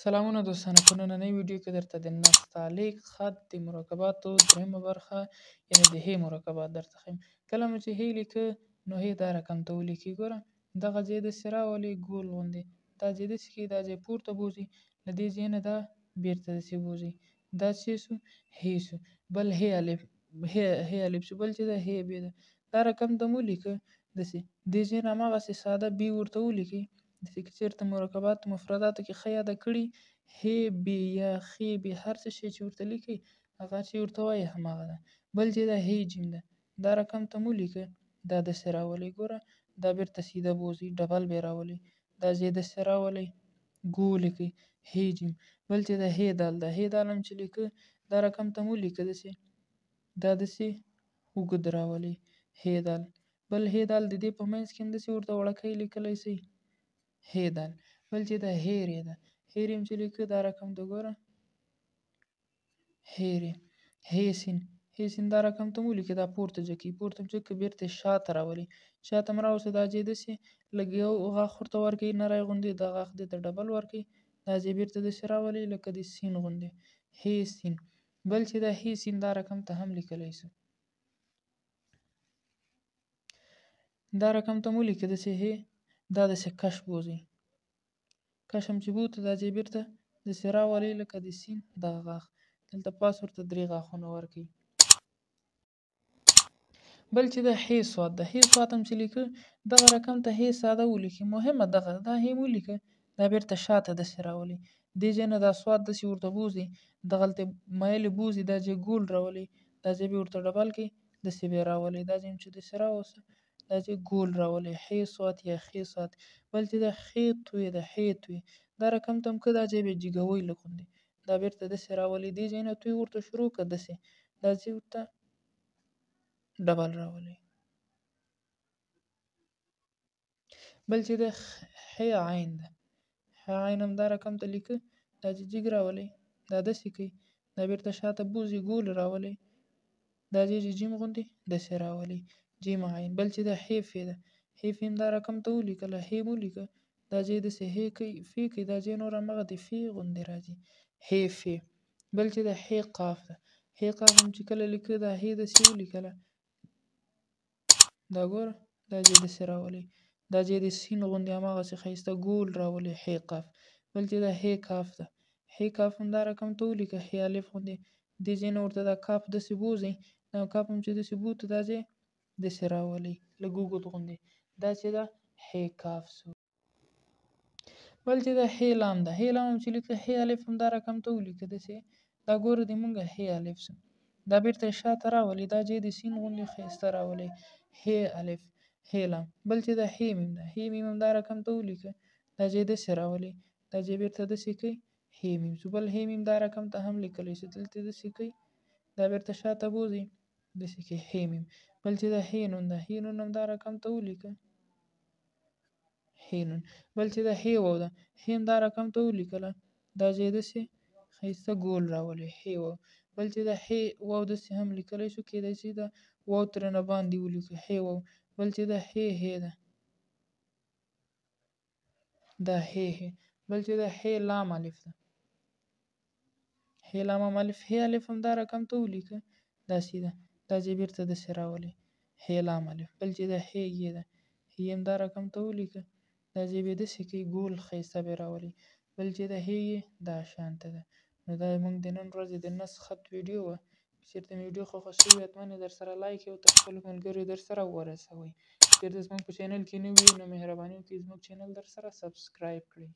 سلامونه دوستانو، په نننۍ ویډیو کې درته د نفتالیک خط د مرکباتو دریمه برخه یعنې د ه مرکبات درته ښیم. کله مو چې ه لیکه نو ه دا رقم ته ولیکئ. ګوره دغه ځای داسې راولئ ګول غوندې، دا ځای داسې کړئ، دا ځای پورته بوځئ، له دې ځای نه دا بیرته داسې بوځئ، دا څه شو؟ ه شو. بل ه الف، ه الف شو، بل چې ده ه ب ده. دا رقم ته مو ولیکه داسې، دې ځای نه هماغسې ساده ب ورته ولیکئ. داسې که چېرته مرکباتو مفرداتو کې ښه یاده کړي ه ب یا خ ب هر څه شی چې ورته لیکئ هغه چې ورته وایي هماغه ده. بل چې ده ه جیم ده، دا رقم ته مو ولیکه، دا داسې راولئ. ګوره دا بیرته سیده بوځئ، ډبل بیا راولئ، دا ځای داسې راولئ، ګول یې کړئ ه جیم. بل چې ده ه دال ده، ه دال هم چې لیکه دا رقم ته مو ولیکه داسې، دا داسې اوږد راولئ ه دال. بل ه دال د دې په منځ کې هم داسې ورته وړوکی لیکلی سئ ه دال. بل چې ده ه ر ده، ه ر هم چې لیکه دا رقم ته ګوره ه ر. ه سین، ه سین دا رقم ته مو ولیکئ، دا پورته جګئ، پورته جګ که بیرته شاته راولئ، شاته هم راوستئ، دا ځای داسې لږ یو غاښ ورته ورکئ نری غوندې، دا غاښ دې ته ډبل ورکئ، دا ځای بیرته داسې راولئ لکه د سین غوندې ه سین. بل چې ده ه سین دا رقم ته هم لیکلی سو، دا رقم ته مو ولیکئ داسې ه، دا داسې کش بوځئ، کش هم چې بوته دا ځای بیرته داسې راولئ لکه د سین دغه غاښ، دلته پاس ورته درې غاښونه ورکئ. بل چې ده ح صاد ده، ح صاد هم چې لیکه دغه رقم ته ح ساده ولیکئ، مهمه دغه دا ح مو ولیکه، دا بیرته شاته داسې راولئ، دې ځای نه دا صاد داسې ورته بوځئ، دغلته میلې بوځئ، دا ځای ګول راولئ، دا ځای بیا ورته ډبل کړئ، داسې بیا راولئ، دا ځای هم چې داسې راوسته، دا ځای ګول راولئ ح صاد یا خ صاد. بل چې ده ح توی ده، ح توی دا رقم ته هم که دا ځای بیا جګوئ لږ غوندې، دا بیرته داسې راولئ، دې ځای نه توی ورته شروع کړه داسې، دا ځای ورته ډبل راولئ. بل چې ده ح عین ده، ح عین هم دا رقم ته لیکه، دا چې جګ راولئ، دا داسې کئ، دا بیرته شاته بوځئ، ګول راولئ، دا ځای چې جیم غوندې داسې راولئ جیم عین. بل چې ده ح ف ده، ح ف هم دا رقم ته ولیکله، ح مو ولیکه، دا ځای داسې ح کئ ف کئ، دا ځای نور همغه د ف غوندې راځي ح ف. بل چې ده ح قاف ده، ح قاف هم چې کله لیکه دا ح داسې ولیکله، دا ګوره دا ځای داسې راولئ، دا ځای د سین غوندې هماغسې ښایسته ګول راولئ ح قاف. بل چې ده ح کاف ده، ح کاف هم دا رقم ته ولیکه ح الف غوندې، دې ځای نه ورته دا کاف داسې بوځئ، دا کاف هم چې داسې بوته دا ځای داسې راولئ لږ اوږد غوندې، دا چې ده ح کاف سو. بل چې ده ح لام ده، ح لام هم چې لیکه ح الف هم دا رقم ته ولیکه داسې، دا ګوره د مونږه ح الف سو، دا بیرته شاته راولئ، دا ځای د سین غوندې ښایسته راولئ ح الف ح لام. بل چې ده ح میم ده، ح میم هم دا رقم ته ولیکه، دا ځای داسې راولئ، دا ځای بیرته داسې کئ ح میم سو. بل ح میم دا رقم ته هم لیکلی سو، دلته داسې کئ، دا بیرته شاته بوځئ، داسې کئ ح میم. بل چې ده ح نون ده، ح نون هم دا رقم ته ولیکه ح نون. بل چې ده ح واو ده، ح هم دا رقم ته ولیکله، دا ځای داسې ښایسته ګول راولئ ح واو. بل چې ده ح واو داسې هم لیکلی شو، کیدای شي دا واو ترېنه باندې ولیکو ح واو. بل چې ده ح ح ده، دا ح ح. بل چې ده ح لام الف ده، ح لام هم الف، ح الف هم دا رقم ته ولیکه، دا سیده، دا ځای بیرته داسې راولئ ح لام الف. بل چې ده ح ی ده، ح هم دا رقم ته ولیکه، دا ځای بیا داسې کئ ګول ښایسته بیا راولئ. بل چې ده ح ی دا شانته ده. نو دا زموږ د نن ورځې د نسخ خط ویډیو وه. که چېرته مې ویډیو خوښه شوې وي حتما یې درسره لایک او تر خپلو ملګرو یې درسره ورسوئ. که چېرته زموږ په چینل کې نوي یئ نو مهرباني وکړئ زموږ چینل درسره سبسکرایب کړئ.